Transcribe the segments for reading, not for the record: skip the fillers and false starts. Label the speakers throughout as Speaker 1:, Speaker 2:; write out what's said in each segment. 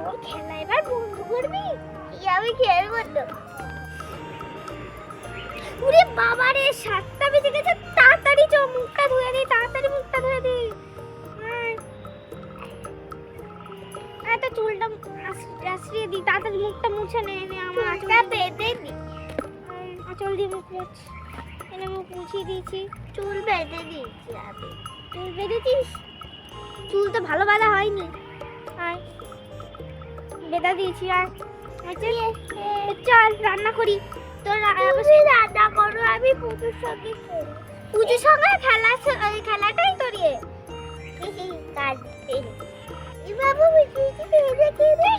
Speaker 1: তোর খেলা এবার বন্ধ করবি? আমি খেলবো তো। ওরে বাবা রে, 7টা বেজে গেছে, তাড়াতাড়ি চ, মুখটা ধুয়ে দে, তাড়াতাড়ি মুখটা ধুয়ে দে। এটা চুলটা আশ্রিয়ে দি, তাড়াতাড়ি মুখটা মুছে নে। আমার চুলটা বেঁধে দি, আঁচল দিয়ে মুখ মুছ। এনে মুখ মুছিয়ে দিয়েছি, চুল বেঁধে দিয়েছি আমি। চুল বেঁধেছিস? চুল তো ভালো বাঁধা হয়নি। আয়, বেঁধে দিয়েছি। আর চল রান্না করি। তোর রান্না করো, আমি পুজোর সঙ্গে পুজোর সঙ্গে খেলাটাই করি।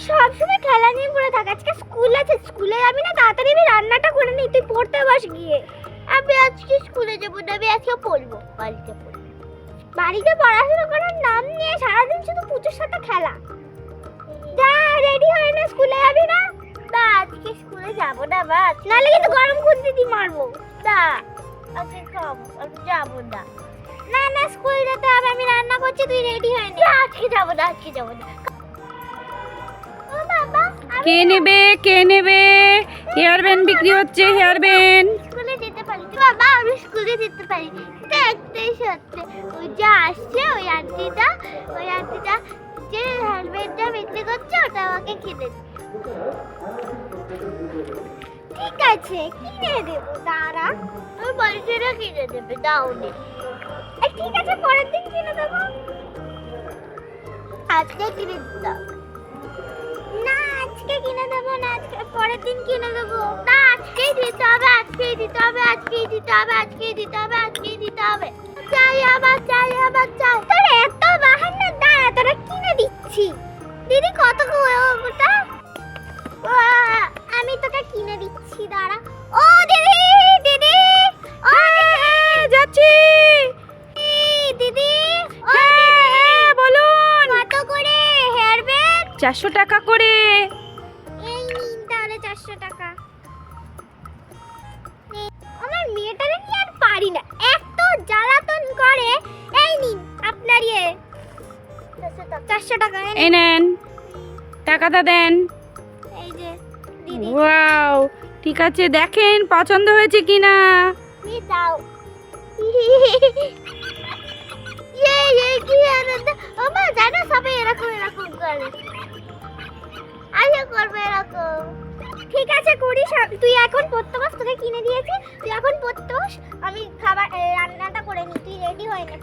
Speaker 1: সবসময় খেলা নিয়ে পড়ে থাক। আজকে স্কুল আছে, স্কুলে যাবি না? তাড়াতাড়ি আমি রান্নাটা করে নিই, তুই পড়তে বস গিয়ে। আমি আজকে স্কুলে যাবো না, আমি আজকে পড়বো, বাড়িতে পড়বো। বাড়িতে পড়াশোনা করার নাম নিয়ে সারাদিন শুধু পুজোর সাথে খেলা। যা, রেডি হয়ে না, স্কুলে যাবি না? না, আজকে স্কুলে যাবো না, বাস নাহলে কিন্তু গরম খুন দিদি মারবো। না, আজকে খাবো, আমি যাবো না। না না, স্কুল যেতে হবে, আমি রান্না করছি, তুই রেডি হয়ে নে। আজকে যাবো না, আজকে যাবো না। ও বাবা,
Speaker 2: কে নেবে? কে নেবে? হেয়ার ব্যান্ড বিক্রি হচ্ছে, হেয়ার ব্যান্ড।
Speaker 1: স্কুলে যেতে পারি বাবা, আমি স্কুলে যেতে পারি। একটাই সত্যি, ওই যে আসছে ওই আন্টিটা যে হেলমেটটা বিক্রি করছে, ওটা আমাকে কিনে দিবে। ঠিক আছে, কিনে দেবো, দাঁড়া। ওই বাড়িটা কিনে দেবে, দাও নে। ঠিক আছে, পরের দিন কিনে দেবো। আজকে কিনে দিতাম না, আজকে কিনে দেবো না, আজকে পরের দিন কিনে দেবো। না, আজকেই দিতে হবে, আজকেই দিতে হবে, আজকেই দিতে হবে, আজকেই দিতে হবে, আজকেই দিতে হবে। চাই আবার, চাই আবার, চাই। তোর এত বাহানা, দাঁড়া, তোরা কিনে দিচ্ছি। দিদি কত ওটা? আমি তোকে কিনে দিচ্ছি, দাঁড়া। ও দিদি, দিদি, ও
Speaker 2: যাচ্ছি
Speaker 1: দিদি,
Speaker 2: বলুন।
Speaker 1: কত করে হেয়ার ব্যান্ড?
Speaker 2: 400 টাকা করে।
Speaker 1: এই নিন তাহলে 400 টাকা। আমার মেয়েটারে নিয়ে আর পারি না, এত জ্বালাতন করে। এই নিন আপনার 400 টাকা।
Speaker 2: এই নেন, টাকাটা দেন।
Speaker 1: এই যে দিদি,
Speaker 2: ওয়াও, ঠিক আছে, দেখেন পছন্দ হয়েছে কিনা।
Speaker 1: তুমি দাও। কি আনন্দ! আমা জানো, সবাই এরকম এরকম করে। আশা করবে এরকম। ঠিক আছে, করি। তুই এখন পড়তে বস, তোকে কিনে দিয়েছি, তুই এখন পড়তে বস। আমি খাবার রান্নাটা করে নি, তুই রেডি হয়ে নে,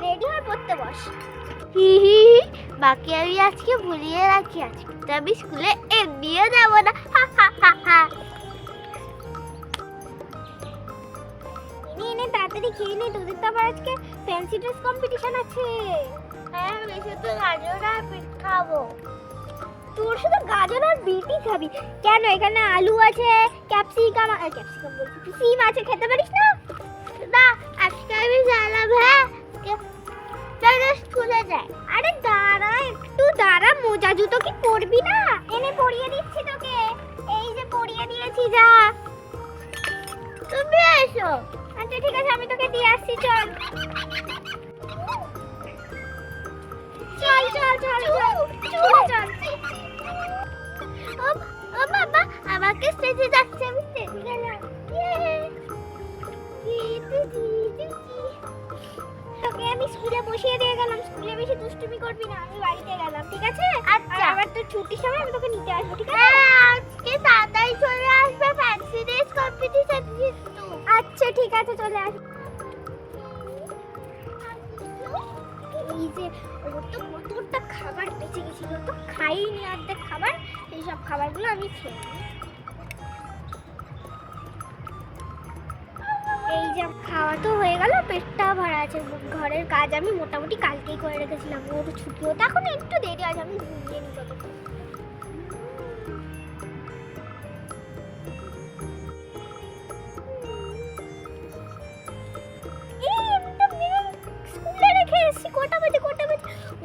Speaker 1: রেডি হয়ে পড়তে বস। বাকি আমি আজকে ভুলিয়ে রাখি, আজকে তো আমি স্কুলে এমনিও যাবো না। নে তাড়াতাড়ি খেয়ে নে, তোদের তো আবার আজকে ফ্যান্সি ড্রেস কম্পিটিশন আছে। হ্যাঁ, আমি শুধু গাজর আর বিট খাবো। তোর শুধু গাজর আর বিটই খাবি কেন? এখানে আলু আছে, ক্যাপসিকাম বলছি, সিম আছে, খেতে পারিস না? না, আজকে আমি জ্বালাম। হ্যাঁ, চলো স্কুলে যাই। আরে দাঁড়া, একটু দাঁড়া, মোজা জুতো কি পরবি না? এনে পরিয়ে দিচ্ছি তোকে, এই যে পরিয়ে দিয়েছি, যা। তুমি এসো। আচ্ছা ঠিক আছে, আমি তোকে দিয়ে আসছি, চল চল চল চল চল চল। ও বাবা, আমাকে স্টেজে যাচ্ছে, আমি স্টেজে গেলাম। তোকে আমি স্কুলে বসিয়ে দিয়ে গেলাম, স্কুলে বেশি দুষ্টুমি করবি না, আমি বাড়িতে গেলাম, ঠিক আছে? আচ্ছা, আবার তো ছুটির সময় আমি তোকে নিতে আসবো, ঠিক আছে? আজকে তাড়াতাড়ি চলে আসবে, ফ্যান্সি ড্রেস কম্পিটিশন কিন্তু। আচ্ছা ঠিক আছে, চলে আসবো। এই যে ওর তো কতটা খাবার বেঁচে গেছিল, তো খাইনি অর্ধেক খাবার। এই সব খাবারগুলো আমি খেয়ে নিই। এই যে খাওয়া তো হয়ে গেল, পেটটা ভরা আছে। ঘরের কাজ আমি মোটামুটি কালকেই করে রেখেছিলাম, ওর ছুটি হতে এখন একটু দেরি আছে, আমি ঘুমিয়ে নিই ততক্ষণ।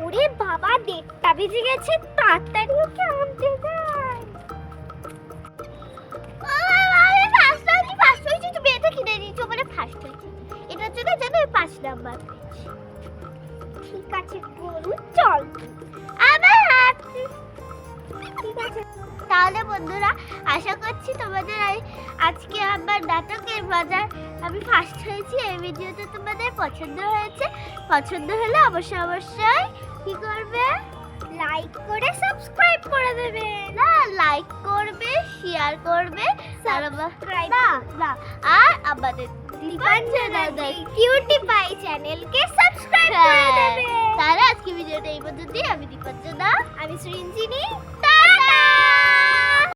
Speaker 1: ওরে বাবা, 1:30 বেজে গেছে, তাড়াতাড়ি ওকে আনতে যাই। আমি ফার্স্ট হয়েছি, তুমি এটা কিনে দিয়েছো বলে ফার্স্ট হয়েছি। এটার জন্য জানো 5 নাম্বার পেয়েছি। ঠিক আছে গরু চল আবার হাঁটছি। ঠিক আছে তাহলে বন্ধুরা আশা করছি তোমাদের আজকে আমার নাটকের বাজার আমি ফার্স্ট হয়েছি এই ভিডিওতে তোমাদের পছন্দ হয়েছে। পছন্দ হলে অবশ্যই কি করবে, লাইক করে সাবস্ক্রাইব করে দেবে। না লাইক করবে, শেয়ার করবে, সাবস্ক্রাইব না আর আমাদের দীপাঞ্জনা কিউটি পাই চ্যানেলকে সাবস্ক্রাইব করে দেবে। তাহলে আজকে ভিডিওটা এই পর্যন্তই। আমি দীপাঞ্জনা, আমি সৃঞ্জিনী।